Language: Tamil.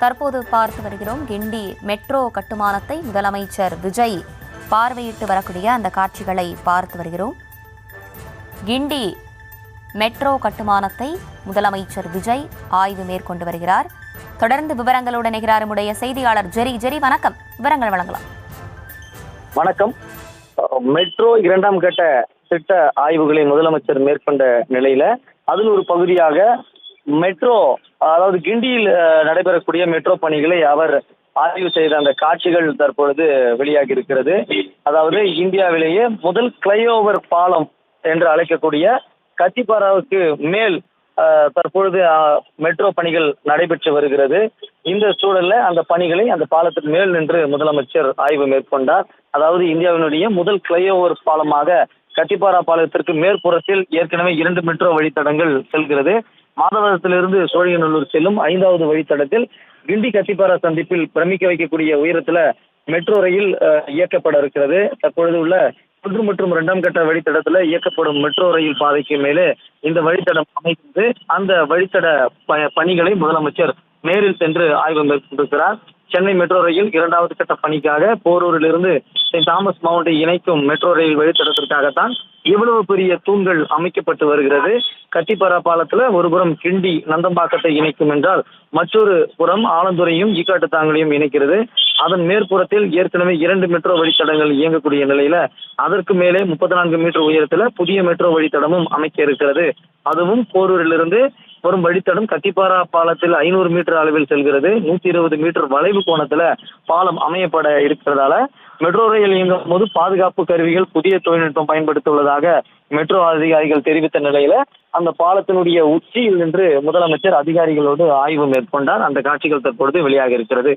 தற்போது பார்த்து வருகிறோம். கிண்டி மெட்ரோ கட்டுமானத்தை முதலமைச்சர் விஜய் பார்வையிட்டு வரக்கூடிய அந்த காட்சிகளை பார்த்து வருகிறோம். கிண்டி மெட்ரோ கட்டுமானத்தை முதலமைச்சர் விஜய் ஆய்வு மேற்கொண்டு வருகிறார். தொடர்ந்து விவரங்களோடு இணைகிறார் நம்முடைய செய்தியாளர் ஜெரி. வணக்கம், விவரங்கள் வழங்கலாம். வணக்கம். மெட்ரோ 2ஆம் கட்ட திட்ட ஆய்வுகளை முதலமைச்சர் மேற்கொண்ட நிலையில அதில் ஒரு பகுதியாக மெட்ரோ, அதாவது கிண்டியில் நடைபெறக்கூடிய மெட்ரோ பணிகளை அவர் ஆய்வு செய்த அந்த காட்சிகள் தற்பொழுது வெளியாகி இருக்கிறது. அதாவது இந்தியாவிலேயே முதல் ஃப்ளைஓவர் பாலம் என்று அழைக்கக்கூடிய கத்திப்பாராவுக்கு மேல் தற்பொழுது மெட்ரோ பணிகள் நடைபெற்று வருகிறது. இந்த சூழல்ல அந்த பணிகளை அந்த பாலத்திற்கு மேல் நின்று முதலமைச்சர் ஆய்வு மேற்கொண்டார். அதாவது இந்தியாவினுடைய முதல் ஃப்ளைஓவர் பாலமாக கத்திப்பாரா பாலத்திற்கு மேற்புறத்தில் ஏற்கனவே 2 மெட்ரோ வழித்தடங்கள் செல்கிறது. மாதவரத்திலிருந்து சோழிங்கநல்லூர் செல்லும் 5வது வழித்தடத்தில் கிண்டி கத்திப்பாரா சந்திப்பில் பிரமிக்க வைக்கக்கூடிய உயரத்துல மெட்ரோ ரயில் இயக்கப்பட இருக்கிறது. தற்பொழுது உள்ள 1 மற்றும் 2ஆம் கட்ட வழித்தடத்துல இயக்கப்படும் மெட்ரோ ரயில் பாதைக்கு மேலே இந்த வழித்தடம் அமைத்து அந்த வழித்தட பணிகளை முதலமைச்சர் நேரில் சென்று ஆய்வு மேற்கொண்டிருக்கிறார். சென்னை மெட்ரோ ரயில் 2வது கட்ட பணிக்காக போரூரிலிருந்து செயின்ட் தாமஸ் மவுண்டை இணைக்கும் மெட்ரோ ரயில் வழித்தடத்திற்காகத்தான் இவ்வளவு பெரிய தூண்கள் அமைக்கப்பட்டு வருகிறது. கத்திப்பாரா பாலத்துல ஒரு புறம் கிண்டி நந்தம்பாக்கத்தை இணைக்கும் என்றால் மற்றொரு புறம் ஆலந்துறையும் ஈக்காட்டுத்தாங்கலையும் இணைக்கிறது. அதன் மேற்புறத்தில் ஏற்கனவே 2 மெட்ரோ வழித்தடங்கள் இயங்கக்கூடிய நிலையில அதற்கு மேலே 34 மீட்டர் உயரத்துல புதிய மெட்ரோ வழித்தடமும் அமைக்க இருக்கிறது. அதுவும் போரூரிலிருந்து வரும் வழித்தடம் கத்திப்பாரா பாலத்தில் 500 மீட்டர் அளவில் செல்கிறது. 120 மீட்டர் வளைவு கோணத்துல பாலம் அமையப்பட இருக்கிறதால மெட்ரோ ரயில் இயங்கும் போது பாதுகாப்பு கருவிகள் புதிய தொழில்நுட்பம் பயன்படுத்தியுள்ளதாக மெட்ரோ அதிகாரிகள் தெரிவித்த நிலையில அந்த பாலத்தினுடைய உச்சியில் நின்று முதலமைச்சர் அதிகாரிகளோடு ஆய்வு மேற்கொண்டார். அந்த காட்சிகள் தற்பொழுது வெளியாக இருக்கிறது.